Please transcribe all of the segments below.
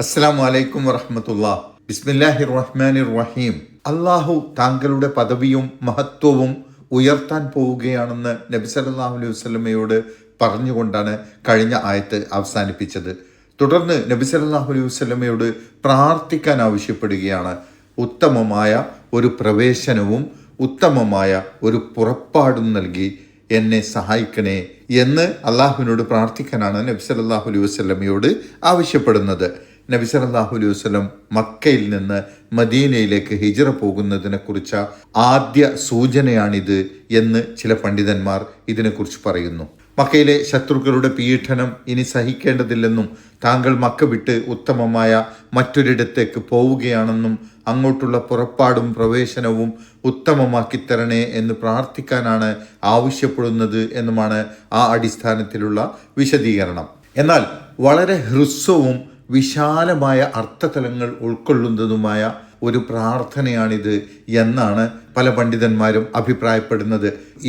അസ്സലാമു അലൈക്കും വറഹ്മത്തുള്ളാഹി. ബിസ്മില്ലാഹിർ റഹ്മാനിർ റഹീം. അള്ളാഹു താങ്കളുടെ പദവിയും മഹത്വവും ഉയർത്താൻ പോവുകയാണെന്ന് നബി സല്ലല്ലാഹു അലൈഹി വസല്ലമയോട് പറഞ്ഞുകൊണ്ടാണ് കഴിഞ്ഞ ആയത്ത് അവസാനിപ്പിച്ചത്. തുടർന്ന് നബി സല്ലല്ലാഹു അലൈഹി വസല്ലമയോട് പ്രാർത്ഥിക്കാൻ ആവശ്യപ്പെടുകയാണ്. ഉത്തമമായ ഒരു പ്രവേശനവും ഉത്തമമായ ഒരു പുറപ്പാടും നൽകി എന്നെ സഹായിക്കണേ എന്ന് അള്ളാഹുവിനോട് പ്രാർത്ഥിക്കാനാണ് നബി സല്ലല്ലാഹു അലൈഹി വസല്ലമയോട് ആവശ്യപ്പെടുന്നത്. നബി സല്ലല്ലാഹു അലൈഹി വസല്ലം മക്കയിൽ നിന്ന് മദീനയിലേക്ക് ഹിജ്റ പോകുന്നതിനെക്കുറിച്ച ആദ്യ സൂചനയാണിത് എന്ന് ചില പണ്ഡിതന്മാർ ഇതിനെക്കുറിച്ച് പറയുന്നു. മക്കയിലെ ശത്രുക്കളുടെ പീഡനം ഇനി സഹിക്കേണ്ടതില്ലെന്നും താങ്കൾ മക്ക വിട്ട് ഉത്തമമായ മറ്റൊരിടത്തേക്ക് പോവുകയാണെന്നും അങ്ങോട്ടുള്ള പുറപ്പാടും പ്രവേശനവും ഉത്തമമാക്കി തരണേ എന്ന് പ്രാർത്ഥിക്കാനാണ് ആവശ്യപ്പെടുന്നത് എന്നുമാണ് ആ അടിസ്ഥാനത്തിലുള്ള വിശദീകരണം. എന്നാൽ വളരെ ഹ്രസ്വവും വിശാലമായ അർത്ഥതലങ്ങൾ ഉൾക്കൊള്ളുന്നതുമായ ഒരു പ്രാർത്ഥനയാണിത് എന്നാണ് പല പണ്ഡിതന്മാരും അഭിപ്രായപ്പെടുന്നത്.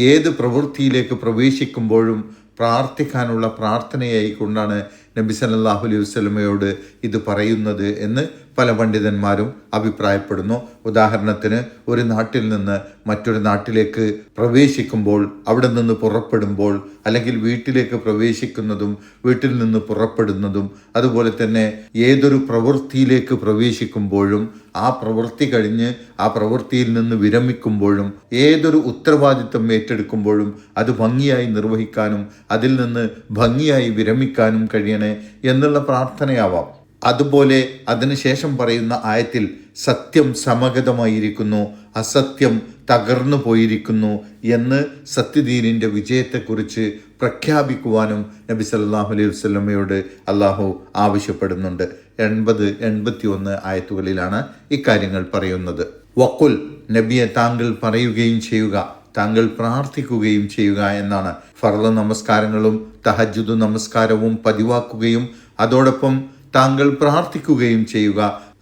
ഏത് പ്രവൃത്തിയിലേക്ക് പ്രവേശിക്കുമ്പോഴും പ്രാർത്ഥിക്കാനുള്ള പ്രാർത്ഥനയായിക്കൊണ്ടാണ് നബി സല്ലല്ലാഹു അലൈഹി വസല്ലമയോട് ഇത് പറയുന്നത് എന്ന് പല പണ്ഡിതന്മാരും അഭിപ്രായപ്പെടുന്നു. ഉദാഹരണത്തിന്, ഒരു നാട്ടിൽ നിന്ന് മറ്റൊരു നാട്ടിലേക്ക് പ്രവേശിക്കുമ്പോൾ, അവിടെ നിന്ന് പുറപ്പെടുമ്പോൾ, അല്ലെങ്കിൽ വീട്ടിലേക്ക് പ്രവേശിക്കുന്നതും വീട്ടിൽ നിന്ന് പുറപ്പെടുന്നതും, അതുപോലെ തന്നെ ഏതൊരു പ്രവൃത്തിയിലേക്ക് പ്രവേശിക്കുമ്പോഴും ആ പ്രവൃത്തി കഴിഞ്ഞ് ആ പ്രവൃത്തിയിൽ നിന്ന് വിരമിക്കുമ്പോഴും, ഏതൊരു ഉത്തരവാദിത്വം ഏറ്റെടുക്കുമ്പോഴും അത് ഭംഗിയായി നിർവഹിക്കാനും അതിൽ നിന്ന് ഭംഗിയായി വിരമിക്കാനും കഴിയണേ എന്നുള്ള പ്രാർത്ഥനയാവാം. അതുപോലെ അതിനുശേഷം പറയുന്ന ആയത്തിൽ സത്യം സമഗതമായിരിക്കുന്നു, അസത്യം തകർന്നു പോയിരിക്കുന്നു എന്ന് സത്യദീനിൻ്റെ വിജയത്തെക്കുറിച്ച് പ്രഖ്യാപിക്കുവാനും നബി സല്ലല്ലാഹു അലൈഹി വസല്ലമയോട് അള്ളാഹു ആവശ്യപ്പെടുന്നുണ്ട്. 80-81 ആയത്തുകളിലാണ് ഇക്കാര്യങ്ങൾ പറയുന്നത്. വഖുൽ, നബിയെ താങ്കൾ പറയുകയും ചെയ്യുക, താങ്കൾ പ്രാർത്ഥിക്കുകയും ചെയ്യുക എന്നാണ്. ഫർള് നമസ്കാരങ്ങളും തഹജ്ജുദ് നമസ്കാരവും പതിവാക്കുകയും അതോടൊപ്പം താങ്കൾ പ്രാർത്ഥിക്കുകയും ചെയ്യുക.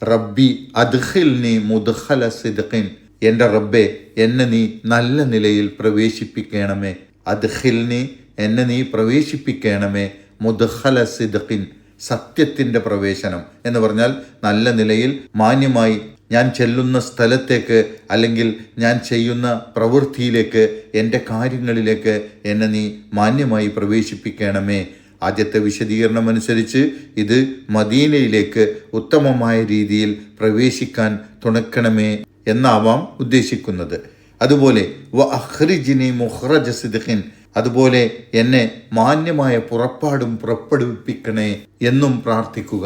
റബ്ബി അദ്ഖിൽനി മുദ്ഖല സിദ്ഖിൻ, എൻ്റെ റബ്ബെ എന്നെ നീ നല്ല നിലയിൽ പ്രവേശിപ്പിക്കണമേ. അദ്ഖിൽനി, എന്നെ നീ പ്രവേശിപ്പിക്കണമേ. മുദ്ഖല സിദ്ഖിൻ, സത്യത്തിൻ്റെ പ്രവേശനം എന്ന് പറഞ്ഞാൽ നല്ല നിലയിൽ മാന്യമായി ഞാൻ ചെല്ലുന്ന സ്ഥലത്തേക്ക്, അല്ലെങ്കിൽ ഞാൻ ചെയ്യുന്ന പ്രവൃത്തിയിലേക്ക്, എൻ്റെ കാര്യങ്ങളിലേക്ക് എന്നെ നീ മാന്യമായി പ്രവേശിപ്പിക്കണമേ. ആദ്യത്തെ വിശദീകരണം അനുസരിച്ച് ഇത് മദീനയിലേക്ക് ഉത്തമമായ രീതിയിൽ പ്രവേശിക്കാൻ തുണക്കണമേ എന്നാവാം ഉദ്ദേശിക്കുന്നത്. അതുപോലെ വ അഖ്രിജ്നി മുഖ്റജ സിദ്ഖിൻ, അതുപോലെ എന്നെ മാന്യമായ പുറപ്പാടും പുറപ്പെടുവിപ്പിക്കണേ എന്നും പ്രാർത്ഥിക്കുക.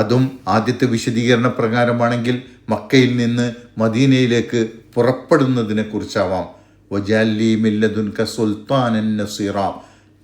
അതും ആദ്യത്തെ വിശദീകരണ പ്രകാരമാണെങ്കിൽ മക്കയിൽ നിന്ന് മദീനയിലേക്ക് പുറപ്പെടുന്നതിനെ കുറിച്ചാവാം. വജഅല്ലി മിൻ ലദുൻക സുൽത്താനൻ നസീറ,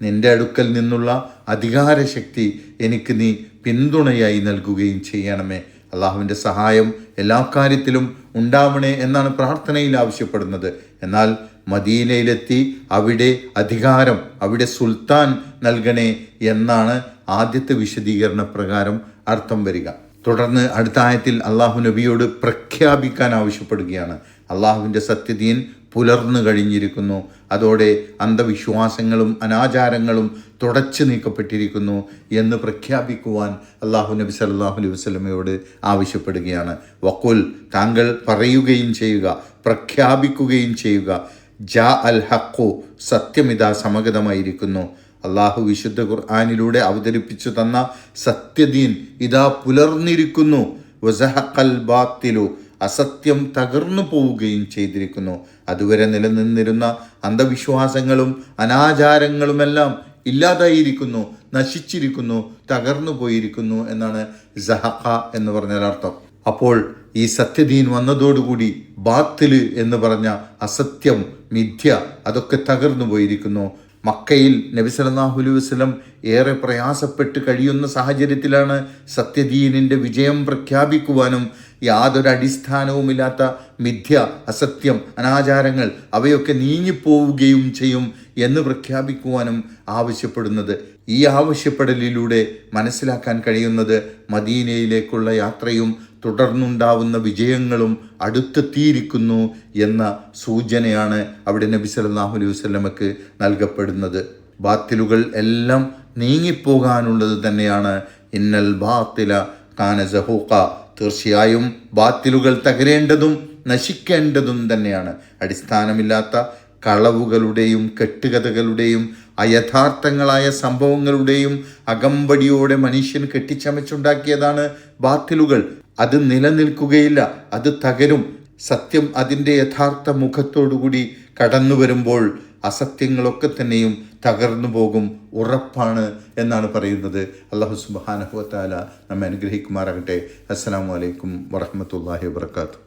നിന്റെ അടുക്കൽ നിന്നുള്ള അധികാരശക്തി എനിക്ക് നീ പിന്തുണയായി നൽകുകയും ചെയ്യണമേ. അള്ളാഹുവിൻ്റെ സഹായം എല്ലാ കാര്യത്തിലും ഉണ്ടാവണേ എന്നാണ് പ്രാർത്ഥനയിൽ ആവശ്യപ്പെടുന്നത്. എന്നാൽ മദീനയിലെത്തി അവിടെ അധികാരം, അവിടെ സുൽത്താൻ നൽകണേ എന്നാണ് ആദ്യത്തെ വിശദീകരണ പ്രകാരം അർത്ഥം വരിക. തുടർന്ന് അടുത്ത ആയത്തിൽ അള്ളാഹു നബിയോട് പ്രഖ്യാപിക്കാൻ ആവശ്യപ്പെടുകയാണ്. അള്ളാഹുവിൻ്റെ സത്യദീൻ പുലർന്നു കഴിഞ്ഞിരിക്കുന്നു, അതോടെ അന്ധവിശ്വാസങ്ങളും അനാചാരങ്ങളും തുടച്ചു നീക്കപ്പെട്ടിരിക്കുന്നു എന്ന് പ്രഖ്യാപിക്കുവാൻ അള്ളാഹു നബി സല്ലല്ലാഹു അലൈഹി വസല്ലമയോട് ആവശ്യപ്പെടുകയാണ്. വഖുൽ, താങ്കൾ പറയുകയും ചെയ്യുക, പ്രഖ്യാപിക്കുകയും ചെയ്യുക. ജാ അൽ ഹഖു, സത്യമിതാ സമഗതമായിരിക്കുന്നു. അള്ളാഹു വിശുദ്ധ ഖുർആനിലൂടെ അവതരിപ്പിച്ചു തന്ന സത്യദീൻ ഇതാ പുലർന്നിരിക്കുന്നു. വസഹഖൽ ബാത്തിലു, അസത്യം തകർന്നു പോവുകയും ചെയ്തിരിക്കുന്നു. അതുവരെ നിലനിന്നിരുന്ന അന്ധവിശ്വാസങ്ങളും അനാചാരങ്ങളുമെല്ലാം ഇല്ലാതായിരിക്കുന്നു, നശിച്ചിരിക്കുന്നു, തകർന്നു പോയിരിക്കുന്നു എന്നാണ് സഹഖ എന്ന് പറഞ്ഞാൽ അർത്ഥം. അപ്പോൾ ഈ സത്യദീൻ വന്നതോടുകൂടി ബാത്തില് എന്ന് പറഞ്ഞ അസത്യം, മിഥ്യ, അതൊക്കെ തകർന്നു പോയിരിക്കുന്നു. മക്കയിൽ നബി സല്ലല്ലാഹു അലൈഹി വസല്ലം ഏറെ പ്രയാസപ്പെട്ട് കഴിയുന്ന സാഹചര്യത്തിലാണ് സത്യദീനിൻ്റെ വിജയം പ്രഖ്യാപിക്കുവാനും യാതൊരു അടിസ്ഥാനവുമില്ലാത്ത മിഥ്യ, അസത്യം, അനാചാരങ്ങൾ അവയൊക്കെ നീങ്ങിപ്പോവുകയും ചെയ്യും എന്ന് പ്രഖ്യാപിക്കുവാനും ആവശ്യപ്പെടുന്നത്. ഈ ആവശ്യപ്പെടലിലൂടെ മനസ്സിലാക്കാൻ കഴിയുന്നത് മദീനയിലേക്കുള്ള യാത്രയും തുടർന്നുണ്ടാവുന്ന വിജയങ്ങളും അടുത്തെത്തിയിരിക്കുന്നു എന്ന സൂചനയാണ് അവിടെ നബി സല്ലല്ലാഹു അലൈഹി വസല്ലമക്ക് നൽകപ്പെടുന്നത്. ബാത്തിലുകൾ എല്ലാം നീങ്ങിപ്പോകാനുള്ളത് തന്നെയാണ്. ഇന്നൽ ബാത്തില കാന സഹൂഖ. തീർച്ചയായും ബാത്തിലുകൾ തകരേണ്ടതും നശിക്കേണ്ടതും തന്നെയാണ്. അടിസ്ഥാനമില്ലാത്ത കളവുകളുടെയും കെട്ടുകഥകളുടെയും അയഥാർത്ഥങ്ങളായ സംഭവങ്ങളുടെയും അകമ്പടിയോടെ മനുഷ്യൻ കെട്ടിച്ചമച്ചുണ്ടാക്കിയതാണ് ബാത്തിലുകൾ. അത് നിലനിൽക്കുകയില്ല, അത് തകരും. സത്യം അതിൻ്റെ യഥാർത്ഥ മുഖത്തോടുകൂടി കടന്നു വരുമ്പോൾ അസത്യങ്ങളൊക്കെ തന്നെയും തകർന്നു പോകും, ഉറപ്പാണ് എന്നാണ് പറയുന്നത്. അല്ലാഹു സുബ്ഹാനഹു വ തആല നമ്മെ അനുഗ്രഹിക്കുമാറാകട്ടെ. അസ്സലാമു അലൈക്കും വറഹ്മത്തുള്ളാഹി വബറകാതുഹു.